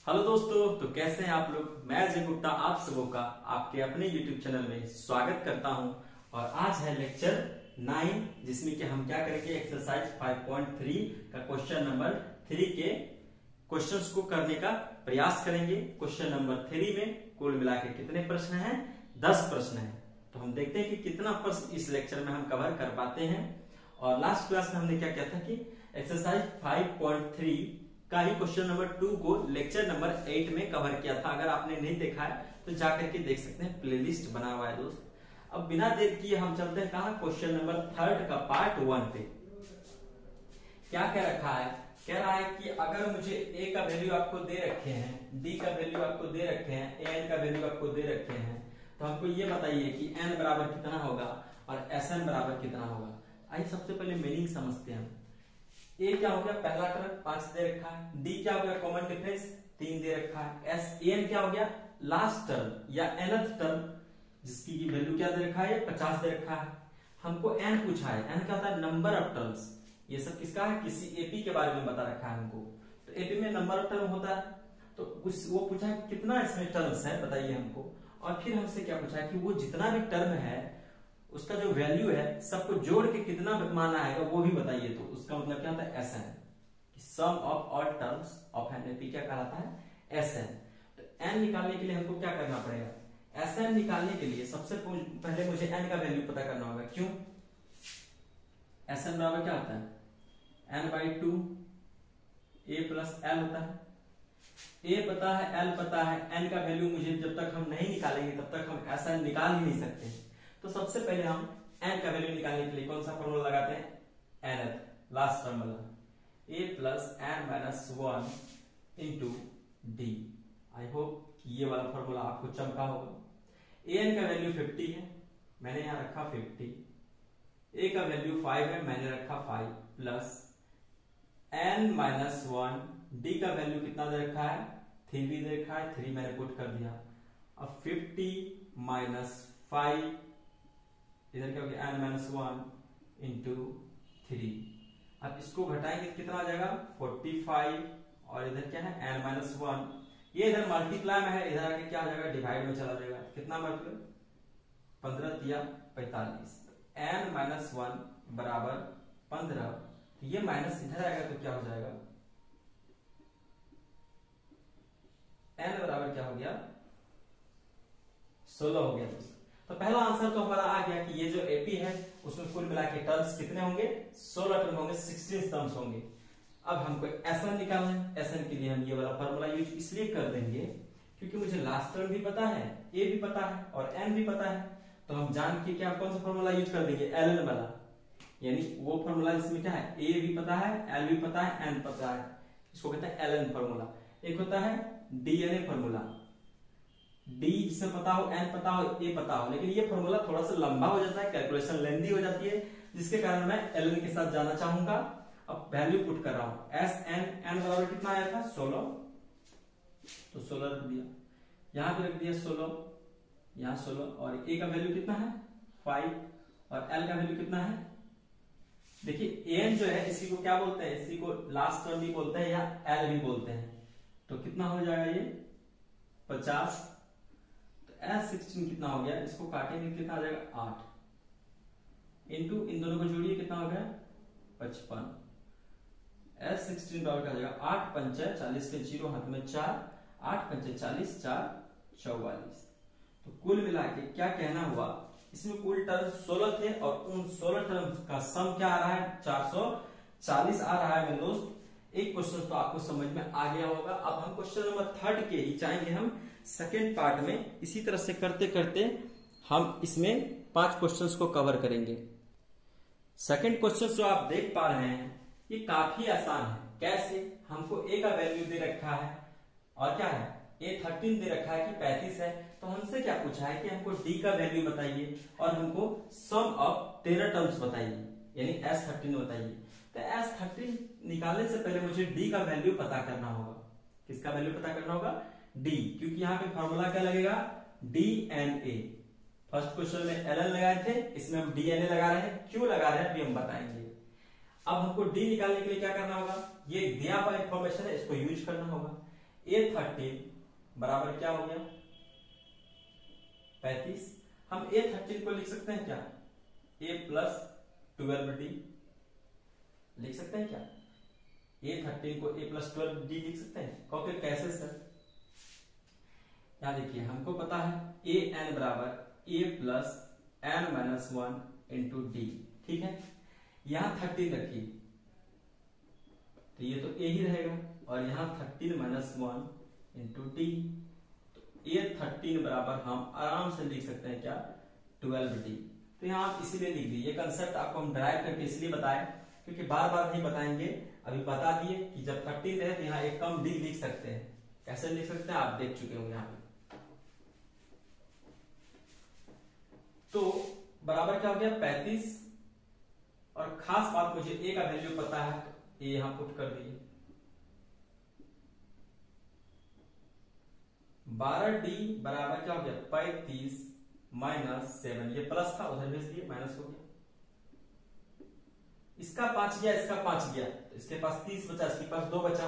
Hello दोस्तों, तो कैसे हैं आप लोग। मैं अजय गुप्ता आप सबों का आपके अपने YouTube चैनल में स्वागत करता हूं। और आज है लेक्चर 9 जिसमें कि हम क्या करेंगे, एक्सरसाइज 5.3 का क्वेश्चन नंबर 3 के क्वेश्चंस को करने का प्रयास करेंगे। क्वेश्चन नंबर 3 में कुल मिलाकर कितने प्रश्न हैं? 10 प्रश्न हैं। तो हम देखते हैं कि कितना प्रश्न इस लेक्चर में हम कवर कर पाते हैं। और लास्ट क्लास में हमने क्या किया था कि एक्सरसाइज 5.3 का ही क्वेश्चन नंबर 2 को लेक्चर नंबर 8 में कवर किया था। अगर आपने नहीं देखा है तो जाकर के देख सकते हैं, प्लेलिस्ट बना हुआ है दोस्त। अब बिना देर किए हम चलते हैं कहा, क्वेश्चन नंबर 3 का पार्ट 1 पे। क्या कह रखा है? कह रहा है कि अगर मुझे a का वैल्यू आपको दे रखे हैं, d का वैल्यू आपको दे रखे हैं, an का वैल्यू आपको दे रखे हैं, तो हमको ये बताइए कि n बराबर कितना होगा और sn बराबर कितना होगा। आइए सबसे पहले मीनिंग समझते हैं। ए क्या हो गया, पहला टर्म 5 दे रखा है। डी क्या हो गया, कॉमन डिफरेंस 3 दे रखा है। एस एन क्या हो गया, लास्ट टर्म या nth टर्म जिसकी वैल्यू क्या दे रखा है, 50 दे रखा है। हमको एन पूछा है, एन क्या होता है, नंबर ऑफ टर्म्स। ये सब किसका है, किसी एपी के बारे में बता रखा है हमको। तो एपी में नंबर ऑफ टर्म होता है, तो कुछ वो पूछा है कितना इसमें टर्म्स है बताइए हमको। और फिर हमसे क्या पूछा है कि वो जितना भी टर्म है उसका जो वैल्यू है सबको जोड़ के कितना मान आएगा वो भी बताइए। तो उसका मतलब क्या होता है, S N, sum of all terms of N AP क्या कहलाता है, एस एन। तो एन निकालने के लिए हमको क्या करना पड़ेगा, एस एन निकालने के लिए सबसे पहले मुझे एन का वैल्यू पता करना होगा। क्यों? एस एन बराबर क्या होता है, n/2 a प्लस एल होता है। ए पता है, एल पता है, एन का वैल्यू मुझे जब तक हम नहीं निकालेंगे तब तक हम एस एन निकाल ही नहीं सकते। तो सबसे पहले हम n का वैल्यू निकालने के लिए कौन सा फॉर्मूला लगाते हैं, nth लास्ट टर्म वाला, a plus n minus 1 into D. I hope ये वाला फॉर्मूला आपको चमका होगा। an का वैल्यू 50 है, मैंने यहां रखा 50। a का वैल्यू 5 है, मैंने रखा 5 प्लस n माइनस 1। d का वैल्यू कितना दे रखा है, 3 भी दे रखा है, 3 मैंने पुट कर दिया। अब 50 माइनस 5, इधर क्या हो गया, n माइनस 1 इंटू 3। अब इसको घटाएंगे कितना आ जाएगा, 45। और इधर क्या है, n माइनस 1। ये इधर मल्टीप्लाई में है, इधर आके क्या हो जाएगा, डिवाइड में चला जाएगा। कितना मतलब 15 या 45। n माइनस 1 बराबर 15। तो ये माइनस इधर आएगा तो क्या हो जाएगा, n बराबर क्या हो गया, 16 हो गया। तो पहला आंसर तो हमारा आ गया कि ये जो एपी है उसमें कुल मिला के टर्म्स कितने होंगे, 16 टर्म होंगे, 16 टर्म्स होंगे। अब हमको एसएन निकालना है। एसएन के लिए हम ये वाला फॉर्मूला यूज इसलिए कर देंगे क्योंकि मुझे लास्ट टर्म भी पता है, ए भी पता है और एन भी पता है। तो हम जान के क्या कौन सा फॉर्मूला यूज कर देंगे, एल एन वाला, यानी वो फॉर्मूला जिसमें क्या है, ए भी पता है, एल भी पता है, एन पता है। इसको कहते हैं एल एन फॉर्मूला। एक होता है डीएनए फॉर्मूला, डी जिसमें पता हो, एन पता हो, ए पता हो। लेकिन ये फॉर्मूला थोड़ा सा लंबा हो जाता है, कैलकुलेशन लेंदी हो जाती है, जिसके कारण मैं एल एन के साथ जाना चाहूंगा। अब वैल्यू पुट कर रहा हूं, एस एन, एन बराबर कितना आया था, 16। तो 16 रख दिया, यहां पे रख दिया 16, यहां 16। और ए का वैल्यू कितना है, 5। और एल का वैल्यू कितना है, देखिए एन जो है इसी को क्या बोलते हैं, इसी को लास्ट टर्म भी बोलते हैं या एल भी बोलते हैं। तो कितना हो जाएगा ये 50। S16 कितना हो गया, इसको काटेंगे कितना आ जाएगा, 8 इंटू इन दोनों को जोड़िए कितना हो गया, 55। S16 बराबर क्या हो जाएगा, 8 पंचे 40 के 0 हाथ में 4, 8 पंचे 40, 4 44। तो कुल मिला के क्या कहना हुआ, इसमें कुल टर्म 16 थे और उन 16 टर्म का सम क्या आ रहा है, 440 आ रहा है मेरे दोस्त। एक क्वेश्चन तो आपको समझ में आ गया होगा। अब हम क्वेश्चन नंबर 3 के ही जाएंगे हम सेकेंड पार्ट में। इसी तरह से करते करते हम इसमें 5 क्वेश्चंस को कवर करेंगे। सेकेंड क्वेश्चन जो आप देख पा रहे हैं ये काफी आसान है। कैसे, हमको ए का वैल्यू दे रखा है और क्या है, ए 13 दे रखा है कि 35 है। तो हमसे क्या पूछा है कि हमको डी का वैल्यू बताइए और हमको सम ऑफ 13 टर्म्स बताइए, यानी S13 बताइए। तो S13 निकालने से पहले मुझे डी का वैल्यू पता करना होगा। किसका वैल्यू पता करना होगा, डी, क्योंकि यहाँ पे फॉर्मूला क्या लगेगा, डीएनए। फर्स्ट क्वेश्चन में एल एन लगाए थे, इसमें हम डीएनए लगा रहे हैं। क्यों लगा रहे हैं अभी हम बताएंगे। अब हमको डी निकालने के लिए क्या करना होगा, ये दिया हुआ इंफॉर्मेशन है, इसको यूज करना होगा। A13 बराबर क्या हो गया 35। हम A13 को लिख सकते हैं क्या A प्लस 12D लिख सकते हैं क्या A13 को A प्लस 12D लिख सकते हैं। क्योंकि कैसे सर, यहां देखिए हमको पता है an बराबर A plus n minus 1 into D, ठीक है। यहां 13 रखिए तो ये तो A ही रहेगा और यहाँ 13 माइनस 1 इंटू डी, तो A13 बराबर हम आराम से लिख सकते हैं क्या 12D। तो यहाँ आप इसीलिए लिख दिए, ये कंसेप्ट आपको हम ड्राइव करके इसलिए बताएं क्योंकि बार बार नहीं बताएंगे, अभी बता दिए कि जब 13 रहे तो यहाँ एक कम डी लिख सकते हैं। कैसे लिख सकते हैं आप देख चुके होंगे यहाँ पे। तो बराबर क्या हो गया 35, और खास बात मुझे ए का वैल्यू पता है तो ए यहां पुट कर दिए। 12D बराबर क्या हो गया 35 माइनस 7, ये प्लस था उधर भेज दिए माइनस हो गया। इसका 5 गया, इसका 5 गया, तो इसके पास 30 बचा, इसके पास 2 बचा।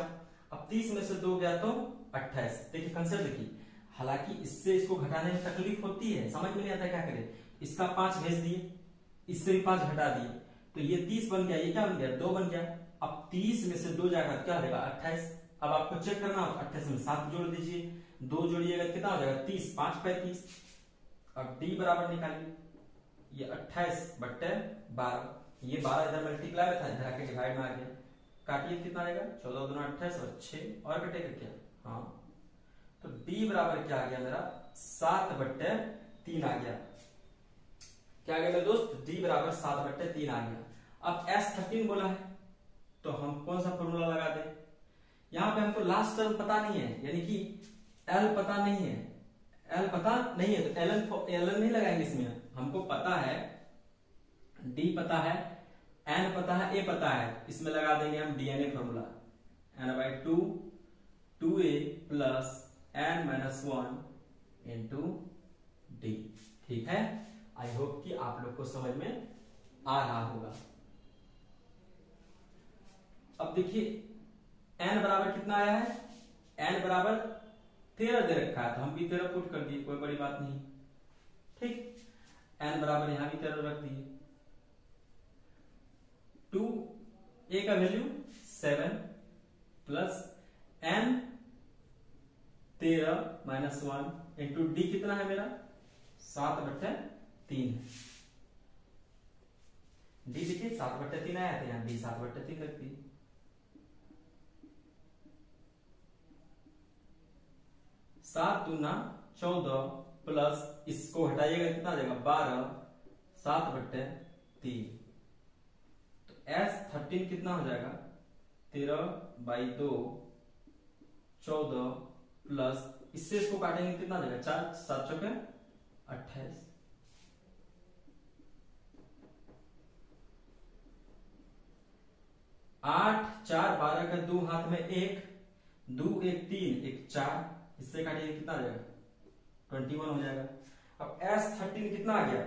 अब 30 में से 2 गया तो 28। देखिए कंसेप्ट देखिए, हालांकि इससे इसको घटाने में तकलीफ होती है, समझ में नहीं आता क्या करें। इसका 5 भेज दिए, इससे भी 5 घटा दिए, तो ये 30 बन गया, ये क्या बन गया 2 बन गया। अब 30 में से 2 जाएगा क्या रहेगा 28। अब आपको चेक करना हो 28 में 7 जोड़ दीजिए, 2 जोड़िएगा कितना हो जाएगा 30, 5 35। अब डी बराबर निकालिए, ये 28 बट्टे 12, ये 12 इधर मल्टीप्लाई में था, इधर आके डिवाइड में आ गया। काटिए कितना रहेगा 14 दूना 28 और 6 और कटेगा क्या, हाँ। तो डी बराबर क्या आ गया मेरा 7 बट्टे 3 आ गया। क्या आ गया मेरे दोस्त, डी बराबर 7 बट्टे 3 आ गया। अब S13 बोला है तो हम कौन सा फॉर्मूला लगा दें। यहां पे हमको लास्ट टर्म पता नहीं है, यानी कि L पता नहीं है, L पता नहीं है तो ln नहीं लगाएंगे इसमें। हमको पता है D पता है, N पता है, A पता है, इसमें लगा देंगे हम DNA formula n/2 2A plus n minus 1 into D, ठीक है। आई होप कि आप लोग को समझ में आ रहा होगा। अब देखिए n बराबर कितना आया है, n बराबर 13 दे रखा है तो हम भी 13 पुट कर दिए, कोई बड़ी बात नहीं, ठीक। n बराबर यहां भी 13 रख दिए। 2 a का value 7 plus n 13 minus 1 into D कितना है मेरा 7 बट्टे 3। डी देखिए 7 बट्टे 3 आया था, यहाँ डी 7 बट्टे 3 रख दी। 7 दूना 14 प्लस इसको हटाइएगा कितना आ जाएगा 12, 7 बट्टे 3। तो S13 कितना हो जाएगा 13/2 14 प्लस इससे इसको काटेंगे कितना आ जाएगा 4 7 चौके 28। 8 4 12 का 2 हाथ में 1, 2 1 3 1 4, इससे काटिए कितना आ जाएगा 21 हो जाएगा। अब S13 कितना आ गया,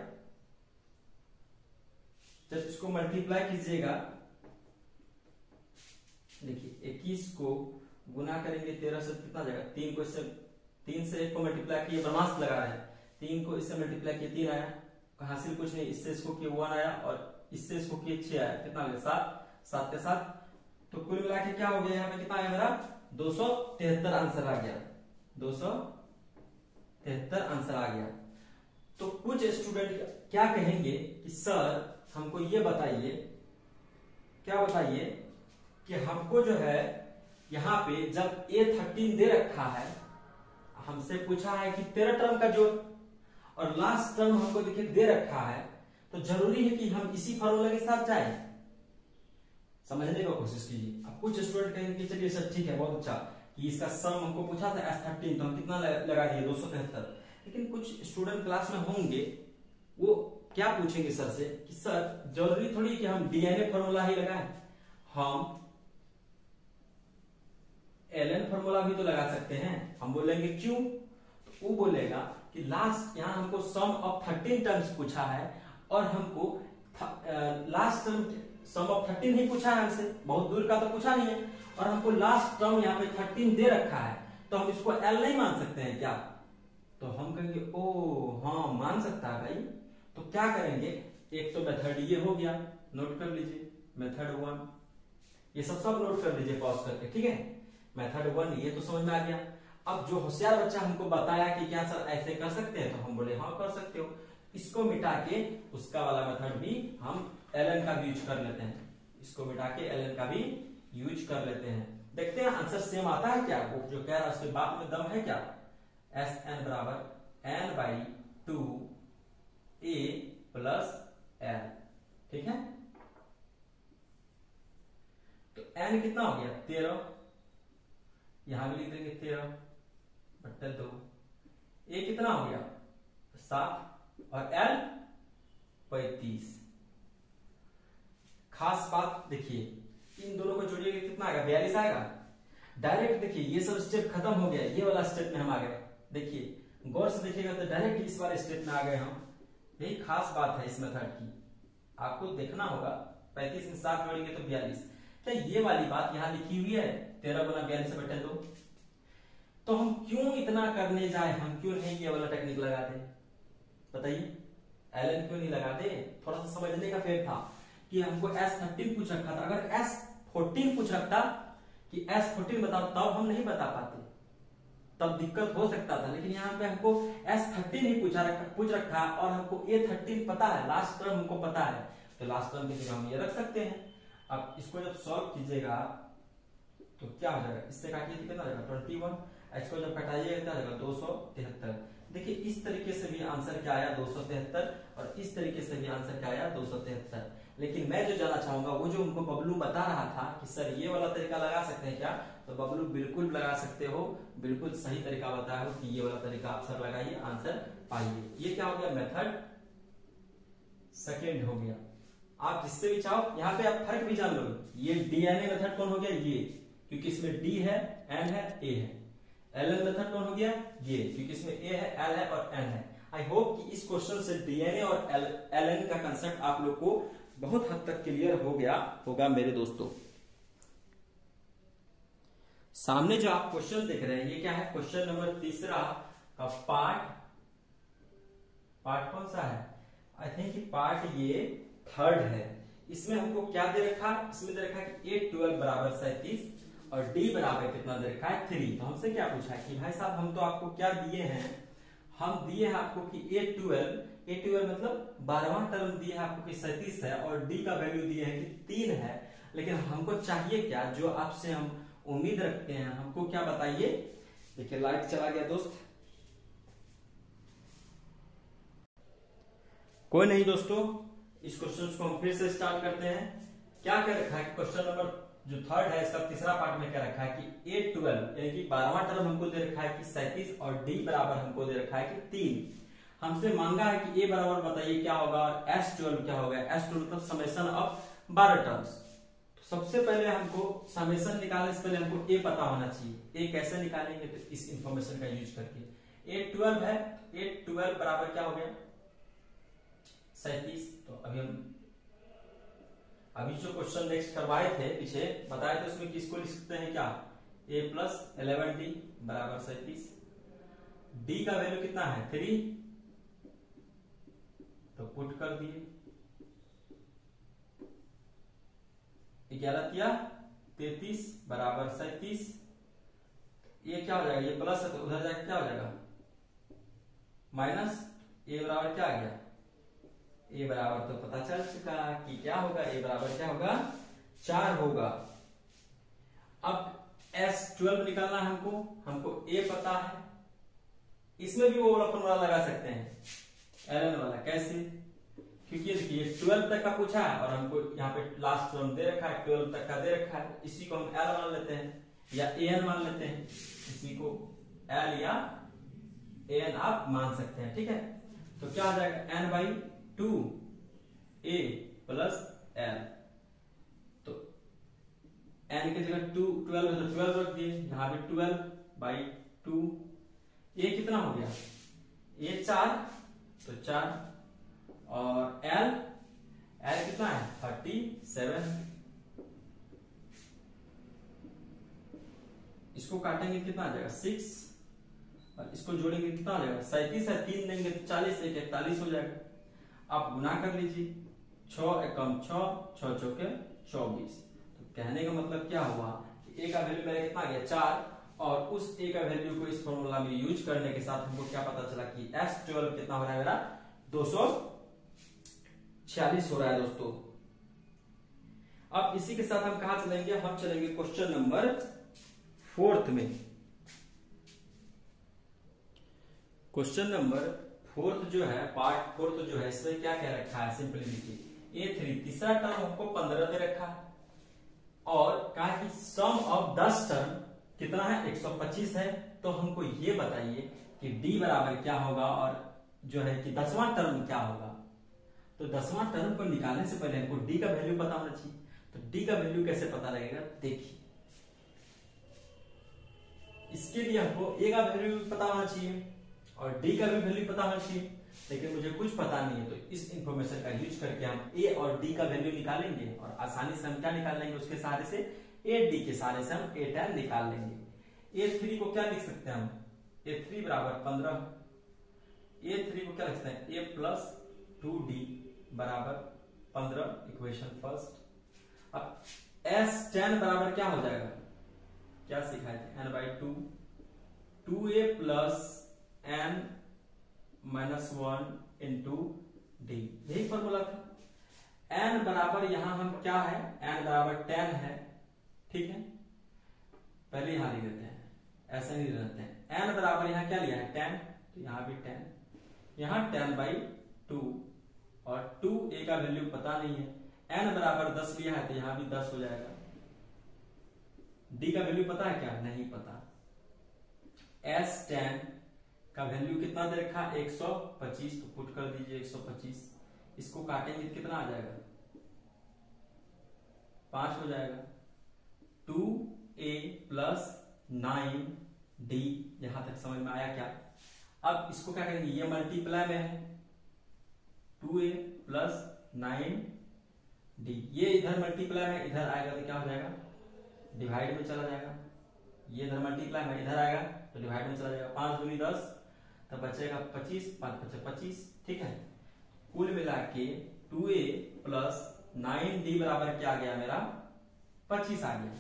जब इसको मल्टीप्लाई कीजिएगा, देखिए 21 को गुना करेंगे 13 से कितना आ जाएगा 3 को इससे 3 से 1 को मल्टीप्लाई किए, ब्रह्मास्त्र लगा रहे हैं, 3 को इससे मल्टीप्लाई किए 3 आया, हासिल कुछ नहीं, इससे इसको किए 1 आया और इससे इसको किए 6 आया, कितना आ गया 7, 7 के 7। तो कुल मिला के क्या हो गया यहाँ पे कितना आया मेरा 273 आंसर आ गया, 273 आंसर आ गया। तो कुछ स्टूडेंट क्या कहेंगे कि सर हमको ये बताइए, क्या बताइए कि हमको जो है यहाँ पे जब A13 दे रखा है, हमसे पूछा है कि 13 टर्म का जोड़ और लास्ट टर्म हमको देखिए दे रखा है, तो जरूरी है कि हम इसी फॉर्मूला के साथ जाएं। समझने की कोशिश कीजिए। अब कुछ स्टूडेंट कहेंगे कि चलिए सर ठीक है बहुत अच्छा कि इसका सम हमको पूछा था S13 तो हम कितना लगा दिए 273, लेकिन कुछ स्टूडेंट क्लास में होंगे वो क्या पूछेंगे सर से कि सर जरूरी थोड़ी कि हम DNA फॉर्मूला ही लगाएं, हम ln फॉर्मूला भी तो लगा सकते हैं। हम बोलेंगे क्यों, तो वो बोलेगा कि लास्ट यहाँ हमको सम ऑफ 13 टर्म्स पूछा है और हमको लास्ट टर्म सम ऑफ 13 ही पूछा है हमसे, बहुत दूर का तो पूछा नहीं है, और हमको लास्ट टर्म यहाँ पे 13 दे रखा है, तो हम इसको एल नहीं मान सकते हैं क्या? तो हम कहेंगे ओ हाँ मान सकता है भाई। तो क्या करेंगे, एक तो मेथड ये हो गया, नोट कर लीजिए मेथड 1, ये सब नोट कर लीजिए पॉज करके, ठीक है। मेथड 1 ये तो समझ में आ गया। अब जो होशियार बच्चा हमको बताया कि क्या सर ऐसे कर सकते हैं, तो हम बोले हाँ कर सकते हो। इसको मिटा के उसका वाला मेथड भी हम ln का भी यूज कर लेते हैं, इसको मिटा के ln का भी यूज कर लेते हैं। देखते हैं आंसर सेम आता है क्या, वो जो कह रहा है उसके बात में दम है क्या। एस एन बराबर n by 2 a plus l, ठीक है। तो एन कितना हो गया 13, यहां भी लिख देंगे 13 बट्टा 2। ए कितना हो गया 7 और एल 35। खास बात देखिए, इन दोनों को जोड़िएगा कितना आएगा 42 आएगा। डायरेक्ट देखिए ये सब स्टेप खत्म हो गया, ये वाला स्टेप में हम आ गए। देखिए गौर से देखिएगा तो डायरेक्ट इस वाले स्टेप में आ गए हम। यही खास बात है इस मेथड की, आपको देखना होगा। 35 में 7 जोड़ेंगे तो 42। क्या ये वाली बात यहाँ लिखी हुई है 13 गुना 42 बटे 2? तो हम क्यों इतना करने जाए, हम क्यों नहीं ये वाला टेक्निक लगाते बताइए, एलन क्यों नहीं लगाते? थोड़ा सा समझने का फेर था कि हमको S13 पूछ रखा था, अगर S14 पूछ रखता कि S14 बताओ तब हम नहीं बता पाते, तब दिक्कत हो सकता था। लेकिन यहाँ पे हमको S13 ही पूछ रखा और हमको A13 पता है, लास्ट टर्म हमको पता है, तो लास्ट टर्म की जगह हम ये रख सकते हैं। अब इसको जब सॉल्व कीजिएगा तो क्या हो जाएगा, इससे काटिए कितना हो जाएगा 21, इसको जब घटाइएगा क्या हो जाएगा 273। देखिए इस तरीके से भी आंसर क्या आया 273, और इस तरीके से भी आंसर क्या आया 273। लेकिन मैं जो जानना चाहूंगा, वो जो उनको बबलू बता रहा था कि सर ये वाला तरीका लगा सकते हैं क्या, तो बबलू बिल्कुल लगा सकते हो, बिल्कुल सही तरीका बताया हो कि ये वाला तरीका आप सर लगाइए, आंसर पाइए। ये क्या हो गया मेथड सेकेंड हो गया। आप जिससे भी चाहो यहाँ पे आप फर्क भी जान लो, ये डीएनए मेथड कौन हो गया ये, क्योंकि इसमें डी है एन है ए है। एलएन मेथड कौन हो गया ये, क्योंकि इसमें ए है एल है और एन है। आई होप कि इस क्वेश्चन से डीएनए और एलएन का कंसेप्ट आप लोग को बहुत हद तक क्लियर हो गया होगा मेरे दोस्तों। सामने जो आप क्वेश्चन देख रहे हैं ये क्या है, क्वेश्चन नंबर 3 का पार्ट कौन सा है, आई थिंक पार्ट ये 3 है। इसमें हमको क्या दे रखा है, इसमें दे रखा है कि A12 बराबर 37 और D बराबर कितना दे रखा है 3। तो हमसे क्या पूछा है कि भाई साहब हम तो आपको क्या दिए हैं, हम दिए हैं आपको कि A12 मतलब 12वां टर्म दिए है आपको कि 37 है, और D का वैल्यू दिए है कि 3 है। लेकिन हमको चाहिए क्या, जो आपसे हम उम्मीद रखते हैं, हमको क्या बताइए। देखिए लाइट चला गया दोस्त, कोई नहीं दोस्तों, इस क्वेश्चन को हम फिर से स्टार्ट करते हैं। क्या कर रखा है क्वेश्चन नंबर जो 3 है इसका तीसरा पार्ट में क्या रखा है कि A12 यानी कि 12वां टर्म हमको दे रखा है कि 37 और D बराबर हमको दे रखा है कि 3। हमसे मांगा है कि A बराबर बताइए क्या होगा और S12 क्या होगा। S12 मतलब समेशन ऑफ 12 टर्म्स। तो सबसे पहले हमको समेशन निकालने से पहले हमको A पता होना चाहिए। A कैसे निकालेंगे, तो इस इंफॉर्मेशन का यूज करके। A12 है, A12 बराबर क्या हो गया 37। तो अभी जो क्वेश्चन नेक्स्ट करवाए थे पीछे बताए थे उसमें किसको लिख सकते हैं क्या, A प्लस 11D बराबर 37। D का वैल्यू कितना है 3, तो पुट कर दिए 11 किया 33 बराबर 37। ये क्या हो जाएगा, ये प्लस है तो उधर जाकर क्या हो जाएगा माइनस। A बराबर क्या आ गया, A बराबर तो पता चल चुका कि क्या होगा, A बराबर क्या होगा 4 होगा। अब S12 निकालना है हमको A पता है, इसमें भी वो वाला फॉर्मूला लगा सकते हैं ln वाला। कैसे, क्योंकि देखिए 12 तक का पूछा है और हमको यहाँ पे लास्ट टर्म दे रखा है 12 तक का दे रखा है, इसी को हम L मान लेते हैं या AN मान लेते हैं, इसी को L या AN आप मान सकते हैं, ठीक है। तो क्या आ जाएगा n by 2 A plus L। तो n की जगह 12 है तो 12 रख दिए, यहां पे 12 बाई 2। A कितना हो गया, A 4 तो 4, और L कितना है 37। इसको काटेंगे कितना आ जाएगा 6, और इसको जोड़ेंगे कितना आ जाएगा 37 है, 3 देंगे तो 40, 1 41 हो जाएगा। आप गुना कर लीजिए, 6 एकम 6, 6 चौके 24। तो कहने का मतलब क्या हुआ कि ए का वैल्यू मेरा कितना आ गया 4, और उस ए का वैल्यू को इस फॉर्मूला में यूज करने के साथ हमको क्या पता चला कि S12 कितना हो रहा है मेरा 246 हो रहा है दोस्तों। अब इसी के साथ हम कहा चलेंगे, हम चलेंगे क्वेश्चन नंबर 4 में। क्वेश्चन नंबर 4 जो है, पार्ट 4 जो है, इसमें क्या क्या रखा है, सिंपली देखिए A3 तीसरा टर्म हमको 15 दे रखा है, और कहा कि सम ऑफ 10 टर्म कितना है 125 है। तो हमको ये बताइए कि D बराबर क्या होगा, और जो है कि 10वां टर्म क्या होगा। तो 10वां टर्म को निकालने से पहले हमको D का वैल्यू पता होना चाहिए। तो D का वैल्यू कैसे पता लगेगा, देखिए इसके लिए हमको A का वैल्यू पता होना चाहिए और D का भी वैल्यू पता होना चाहिए, लेकिन मुझे कुछ पता नहीं है। तो इस इंफॉर्मेशन का यूज करके हम A और D का वैल्यू निकालेंगे, और आसानी से हम क्या निकाल लेंगे, उसके सहारे से AD के सहारे से हम A10 निकाल लेंगे। A3 को क्या लिख सकते हैं हम, A3 बराबर 15, A3 को क्या लिख सकते हैं A प्लस 2D बराबर 15, इक्वेशन फर्स्ट। अब S10 बराबर क्या हो जाएगा, क्या सिखाए थे n/2, 2A plus n minus 1 into D, यही फॉर्मूला था। n बराबर यहां हम क्या है, n बराबर 10 है, ठीक है, पहले यहां लिख देते हैं, ऐसे नहीं रहते हैं। n बराबर यहां क्या लिया है 10, तो यहां भी 10, यहां 10/2, और 2a का वैल्यू पता नहीं है, n बराबर 10 लिया है तो यहां भी 10 हो जाएगा। d का वैल्यू पता है क्या, नहीं पता। S10 का वैल्यू कितना दे रखा 125, तो पुट कर दीजिए 125, इसको काटेंगे कितना आ जाएगा 5 हो जाएगा। 2a प्लस 9d, यहां तक समझ में आया क्या। अब इसको क्या करेंगे, ये मल्टीप्लाई में है, 2a प्लस 9d, ये इधर मल्टीप्लाई में, इधर आएगा तो क्या हो जाएगा डिवाइड में चला जाएगा। ये इधर मल्टीप्लाई में, इधर आएगा तो डिवाइड में चला जाएगा। 5 दूनी 10, तब बचेगा 25, 5 बचे 25, ठीक है। कुल मिला के 2a प्लस 9d बराबर क्या आ गया मेरा 25 आ गया।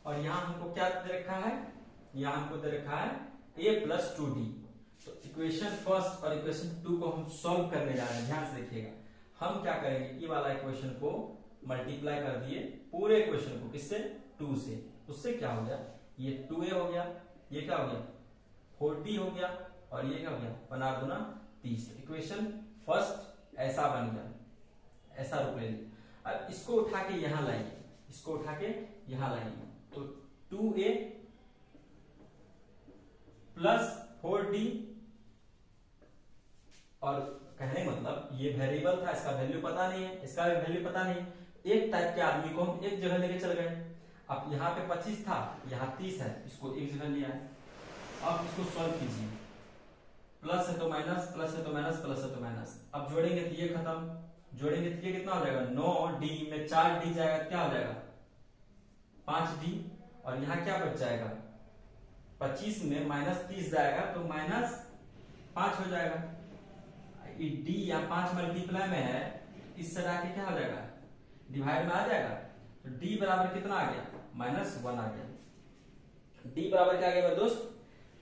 और यहां हमको क्या दे रखा है, यहां हमको दे रखा है a प्लस 2d। तो इक्वेशन फर्स्ट और इक्वेशन 2 को हम सॉल्व करने जा रहे हैं, ध्यान से देखिएगा। हम क्या करेंगे, ये वाला इक्वेशन को मल्टीप्लाई कर दिए पूरे इक्वेशन को, किससे 2 से, उससे क्या हो गया, ये 2a हो गया, ये क्या हो गया 40 हो गया, और ये क्या हो गया 15 दूना 30। इक्वेशन फर्स्ट ऐसा बन गया, ऐसा रूप ले लिया। अब इसको उठा के यहां लाइए, इसको उठा के यहां लाइए, तो 2a प्लस 4d, और कहने मतलब ये वेरिएबल था, इसका वैल्यू पता नहीं है, इसका वैल्यू पता नहीं है। एक टाइप के आदमी को हम एक जगह लेके चल गए। अब यहाँ पे 25 था, यहाँ 30 है, इसको एक जगह लिया है। अब इसको सॉल्व कीजिए, प्लस है तो माइनस, प्लस है तो माइनस, प्लस है तो माइनस। अब जोड़ेंगे तो ये खत्म, जोड़ेंगे तो ये कितना हो जाएगा 9d में 4d जाएगा, क्या हो जाएगा 5d, और यहाँ क्या बच जाएगा 25 में माइनस 30 जाएगा तो माइनस 5 हो जाएगा। d या 5 मल्टीप्लाई में है, इस सटा के क्या हो जाएगा डिवाइड में आ जाएगा, तो d बराबर कितना आ गया -1 आ गया। d बराबर क्या आ गया दोस्त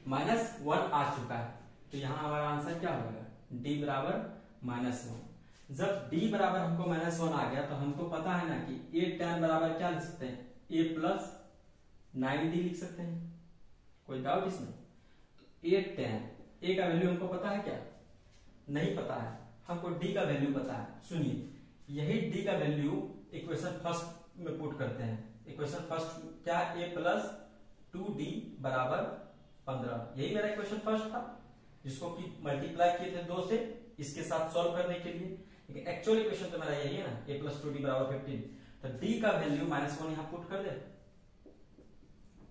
-1 आ चुका है। तो यहां हमारा आंसर क्या हो जाएगा d बराबर -1। जब d बराबर हमको -1 आ गया तो हमको पता है ना कि a10 बराबर क्या लिख सकते हैं a प्लस 9d लिख सकते हैं, कोई डाउट इसमें। तो a10, a का वैल्यू हमको पता है क्या, नहीं पता है, हमको d का वैल्यू पता है। सुनिए, यही d का वैल्यू इक्वेशन फर्स्ट में पुट करते हैं। इक्वेशन फर्स्ट क्या, a प्लस 2d बराबर 15, यही मेरा इक्वेशन फर्स्ट था, जिसको कि मल्टीप्लाई किए थे 2 से इसके साथ सॉल्व करने के लिए। लेकिन एक्चुअल इक्वेशन तो मेरा यही है ना, a प्लस 2d बराबर 15। तो d का वैल्यू -1 यहां पुट कर दे,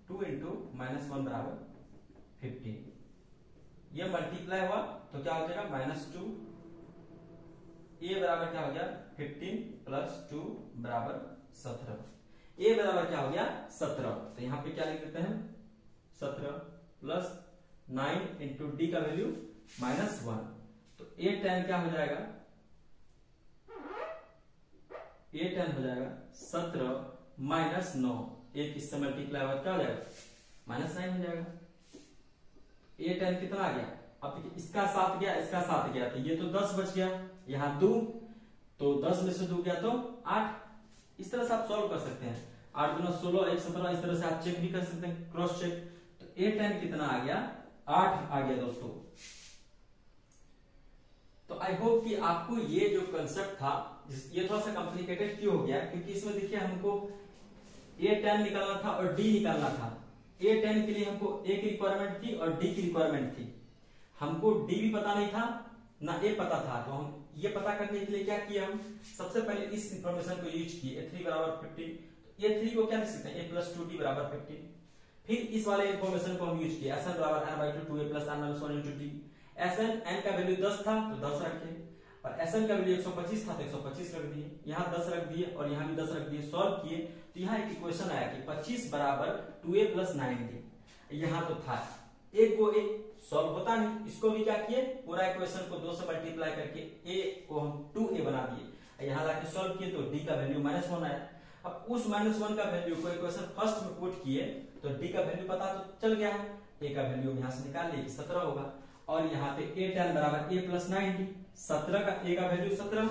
2 इंटू -1 बराबर 15। ये मल्टीप्लाई हुआ तो क्या हो जाएगा -2, a बराबर क्या हो गया 15 प्लस 2 बराबर 17, a बराबर क्या हो गया 17। तो यहाँ पे क्या लिख देते हैं 17 प्लस 9 इंटू डी का वैल्यू -1। तो ए 10 क्या हो जाएगा, ए 10 हो जाएगा 17 माइनस 9, एक इससे मल्टीप्लाई हुआ क्या हो जाएगा -9 हो जाएगा। ए 10 कितना आ गया, अब देखिए इसका 7 गया, इसका 7 गया, तो ये तो 10 बच गया, यहाँ 2, तो 10 में से 2 गया तो 8। इस तरह से आप सॉल्व कर सकते हैं, 8 गुना 16 1 17, इस तरह से आप चेक भी कर सकते हैं, क्रॉस चेक। तो ए 10 कितना आ गया, 8 आ गया दोस्तों। तो आई होप कि आपको ये जो कंसेप्ट था, ये थोड़ा सा कॉम्प्लिकेटेड क्यों हो गया, क्योंकि इसमें देखिए हमको ए 10 निकालना था और डी निकालना था। ए 10 के लिए हमको ए की रिक्वायरमेंट थी और डी की रिक्वायरमेंट थी, हमको डी भी पता नहीं था ना ए पता था। तो हम ये पता करने के लिए क्या किया, हम सबसे पहले इस इंफॉर्मेशन को यूज किए, ए 3 बराबर 15। तो ए 3 को क्या लिख सकते हैं, ए प्लस 2डी बराबर 15। फिर इस वाले इंफॉर्मेशन को हम यूज किए, एस एन बराबर n by 2 2a plus n minus 1 into d. S n का वैल्यू 10 था तो 10 रखे, और एस एन का वैल्यू 125 था तो 125 रख दिए, यहाँ 10 रख दिए और यहाँ भी 10 रख दिए। सॉल्व किए तो यहाँ एक इक्वेशन आया कि 25 बराबर 2a प्लस 9d। यहाँ तो था एक को एक सॉल्व होता नहीं, इसको भी क्या किए, पूरा इक्वेशन को 2 से मल्टीप्लाई करके a को हम 2a बना दिए, यहाँ लाके सॉल्व किए तो d का वैल्यू -1 आया। अब उस -1 का वैल्यू को इक्वेशन फर्स्ट में पुट किए तो d का वैल्यू पता तो चल गया है, a का वैल्यू यहाँ से निकाल लिए 17 होगा, और यहाँ पे a 10 बराबर a प्लस 9d, 17 का a का वैल्यू 17,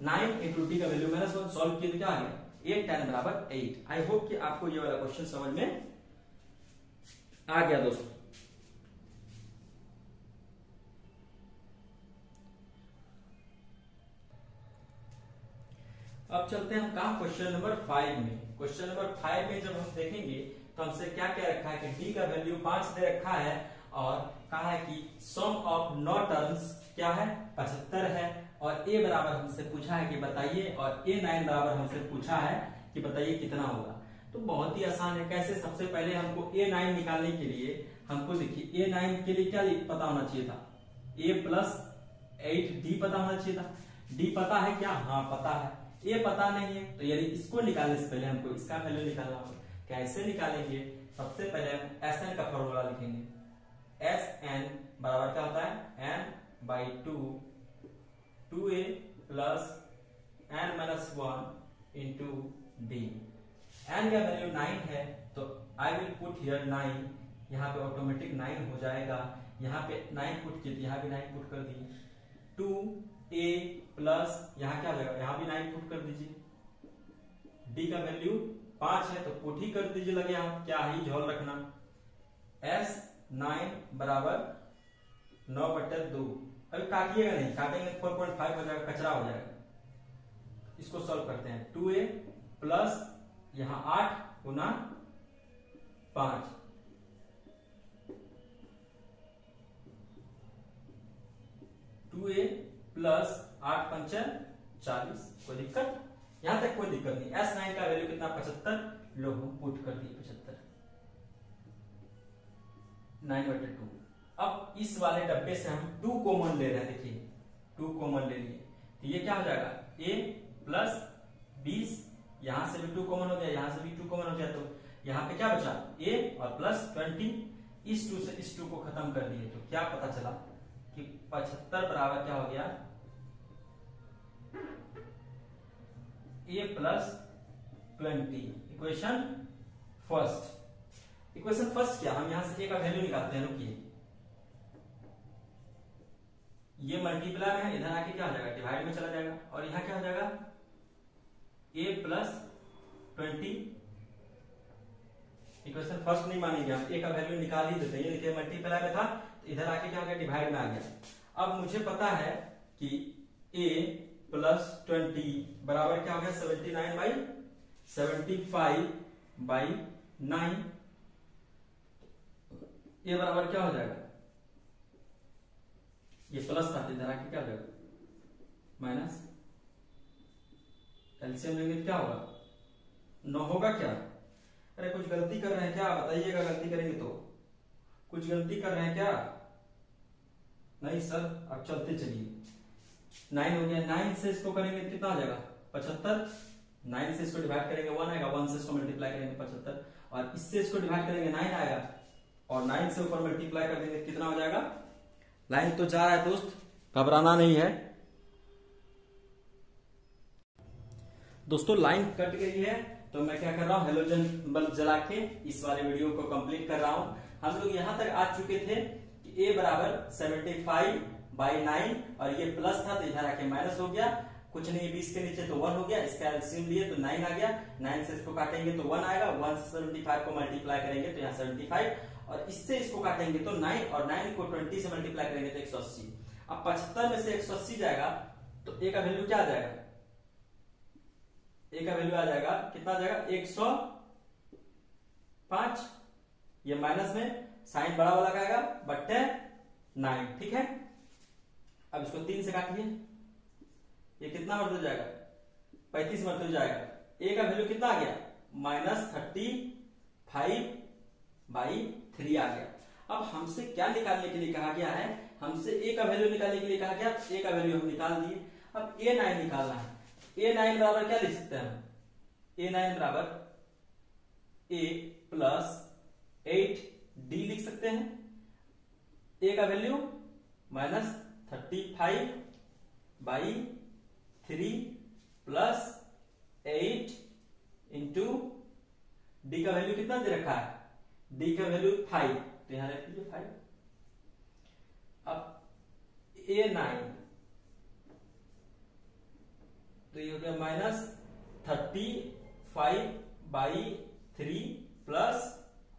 9 इंटू d का वैल्यू -1, सॉल्व किए तो क्या आ गया, a 10 बराबर 8। आई होप कि आपको ये वाला क्वेश्चन समझ में आ गया दोस्तों। अब चलते हैं हम कहा क्वेश्चन नंबर 5 में। क्वेश्चन नंबर 5 में जब हम देखेंगे तो हमसे क्या क्या रखा है कि d का वैल्यू 5 दे रखा है, और कहा है कि सम ऑफ 9 टर्म्स क्या है 75 है, और a बराबर हमसे पूछा है कि बताइए, और a 9 बराबर हमसे पूछा है कि बताइए कितना होगा। तो बहुत ही आसान है, कैसे, सबसे पहले हमको a 9 निकालने के लिए हमको देखिए a 9 के लिए क्या पता होना चाहिए था, a प्लस 8d पता होना चाहिए था। d पता है क्या, हाँ पता है, ये पता नहीं है, तो यानी इसको निकालने से पहले हमको इसका वैल्यू निकालना होगा। कैसे निकालेंगे, सबसे पहले हम Sn का फॉर्मूला लिखेंगे, Sn बराबर क्या होता है n by 2 2a plus n minus 1 into D. n का वैल्यू 9 है तो आई विल पुट हियर 9, यहाँ पे ऑटोमेटिक 9 हो जाएगा, यहाँ पे 9 पुट किए, यहाँ भी 9 पुट कर दिए, 2a प्लस यहाँ क्या हो जाएगा, यहाँ भी 9 पुट कर दीजिए, d का वैल्यू 5 है तो पुट ही कर दीजिए, लगे यहाँ क्या ही झोल रखना। s 9 बराबर 9/2, अभी काटिएगा नहीं, काटेंगे 4.5 हो जाएगा, कचरा हो जाएगा। इसको सॉल्व करते हैं, 2a प्लस यहाँ 8 गुना 5, प्लस 8 पंचे 40, कोई दिक्कत, यहां तक कोई दिक्कत नहीं। S9 का वैल्यू कितना 75, लो हम पुट कर दिए 75, 9/2। अब इस वाले डब्बे से हम 2 कॉमन ले रहे हैं, देखिए 2 कॉमन ले लिए तो ये क्या हो जाएगा, a प्लस 20, यहां से भी 2 कॉमन हो गया, यहां से भी 2 कॉमन हो गया, तो यहाँ पे क्या बचा a और प्लस 20, इस 2 से इस 2 को खत्म कर दिए, तो क्या पता चला कि 75 बराबर क्या हो गया, a प्लस 20। इक्वेशन फर्स्ट क्या, हम यहां से a का वैल्यू निकालते हैं, रुकिए, ये मल्टीप्लाई में है, इधर आके क्या हो जाएगा, डिवाइड में चला जाएगा, और यहाँ क्या हो जाएगा a प्लस 20। इक्वेशन फर्स्ट नहीं मानेंगे हम, a का वैल्यू निकाल ही देते हैं, ये देखिए मल्टीप्लाई में था तो इधर आके क्या हो गया, डिवाइड में आ गया। अब मुझे पता है कि a प्लस 20 बराबर क्या हो गया, 75/9, ये बराबर क्या हो जाएगा, ये प्लस था इधर आके क्या हो जाएगा माइनस, एलसीएम लेंगे तो क्या होगा 9 होगा क्या। अरे कुछ गलती कर रहे हैं क्या, बताइएगा, गलती करेंगे तो, कुछ गलती कर रहे हैं क्या, नहीं सर, अब चलते चलिए, 9 हो गया, 9 से इसको करेंगे कितना हो जाएगा 75, 9 से इसको डिवाइड करेंगे 1 आएगा, 1 से इसको मल्टीप्लाई करेंगे 75, और इससे इसको डिवाइड करेंगे 9 आएगा, और 9 से ऊपर मल्टीप्लाई कर देंगे कितना हो जाएगा। लाइन तो जा रहा है दोस्त, घबराना नहीं है दोस्तों। लाइन कट गई है तो मैं क्या कर रहा हूं, हेलोजन बल्ब जला के इस वाले वीडियो को कंप्लीट कर रहा हूं। हम लोग यहां तक आ चुके थे कि a बराबर 75/9 और ये प्लस था तो इधर आके माइनस हो गया, कुछ नहीं 20 के नीचे तो 1 हो गया, इसका एलसीएम लिए तो 9 आ गया, 9 से इसको काटेंगे तो 1 आएगा, 1 से 75 को मल्टीप्लाई करेंगे तो यहाँ 75 और इससे इसको काटेंगे तो 9 और 9 को 20 से मल्टीप्लाई करेंगे तो 180। अब 75 में से 180 जाएगा तो a का वैल्यू क्या आ जाएगा, a का वैल्यू आ जाएगा कितना आ जाएगा 105, ये माइनस में साइन बड़ा वाला का आएगा बट्टे 9, ठीक है। अब इसको 3 से काटिए, ये कितना मर्द हो जाएगा 35 मर्द हो जाएगा। a का वैल्यू कितना आ गया -35/3 आ गया। अब हमसे क्या निकालने के लिए कहा गया है, हमसे a का वैल्यू निकालने के लिए कहा गया, a का वैल्यू हम निकाल दिए। अब a9 निकालना है, a9 बराबर क्या लिख सकते हैं हम, a9 बराबर a प्लस 8d लिख सकते हैं। a का वैल्यू -35/3 प्लस 8 इंटू d का वैल्यू कितना दे रखा है, d का वैल्यू 5 तो यहां रख दीजिए 5। अब a9 तो ये हो गया -35/3 प्लस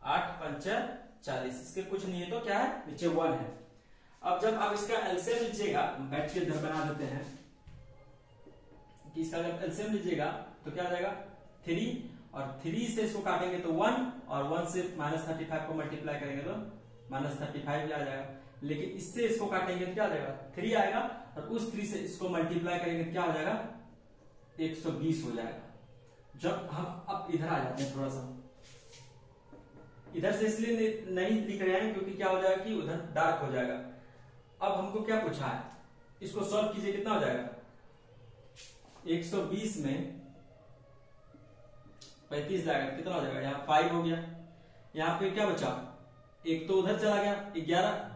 8 पंचा 40, इसके कुछ नहीं है तो क्या है नीचे 1 है। अब जब आप इसका एलसीएम लीजिएगा, बैठ के इधर बना देते हैं कि इसका जब एलसीएम लीजिएगा तो क्या आ जाएगा 3 और 3 से इसको काटेंगे तो 1 और 1 से -35 को मल्टीप्लाई करेंगे तो -35 भी आ जाएगा, लेकिन इससे इसको काटेंगे तो क्या आ जाएगा 3 आएगा और उस 3 से इसको मल्टीप्लाई करेंगे तो क्या हो जाएगा 120 हो जाएगा। जब हम अब इधर आ जाते हैं, थोड़ा सा इधर से इसलिए नहीं लिख रहे हैं क्योंकि क्या हो जाएगा कि उधर डार्क हो जाएगा। अब हमको क्या पूछा है, इसको सॉल्व कीजिए, कितना हो जाएगा 120 में 35 जाएगा, कितना हो जाएगा यहाँ 5 हो गया, यहाँ पे क्या बचा, एक तो उधर चला गया 11,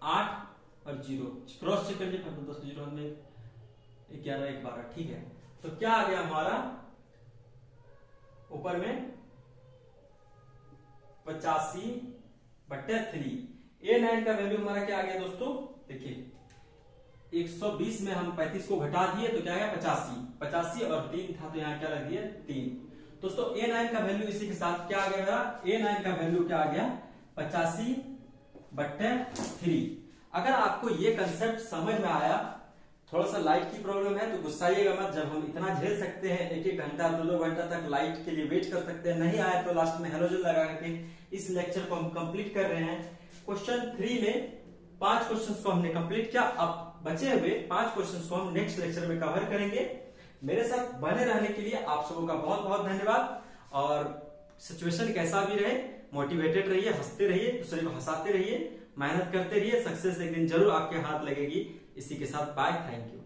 8 और 0 क्रॉस चेक करिए 10 0 में 11 1 12, ठीक है। तो क्या आ गया हमारा ऊपर में 85/3। a9 का वैल्यू हमारा क्या आ गया दोस्तों, देखिए 120 में हम 35 को घटा दिए तो क्या आया 85 और 3 था तो यहाँ क्या लग दिया 3। दोस्तों a9 का वैल्यू इसी के साथ क्या आ गया मेरा, a9 का वैल्यू क्या आ गया 85/3। अगर आपको ये कंसेप्ट समझ में आया, थोड़ा सा लाइट की प्रॉब्लम है तो गुस्साइएगा मत, जब हम इतना झेल सकते हैं 1-1 घंटा 2-2 घंटा तक लाइट के लिए वेट कर सकते हैं, नहीं आया तो लास्ट में हेलोजन लगा के इस लेक्चर को हम कंप्लीट कर रहे हैं। क्वेश्चन 3 में 5 क्वेश्चंस को हमने कंप्लीट किया, अब बचे हुए 5 क्वेश्चंस को हम नेक्स्ट लेक्चर में कवर करेंगे। मेरे साथ बने रहने के लिए आप सबों का बहुत बहुत धन्यवाद, और सिचुएशन कैसा भी रहे मोटिवेटेड रहिए, हंसते रहिए, दूसरे को हंसाते रहिए, मेहनत करते रहिए, सक्सेस एक दिन जरूर आपके हाथ लगेगी। इसी के साथ बाय, थैंक यू।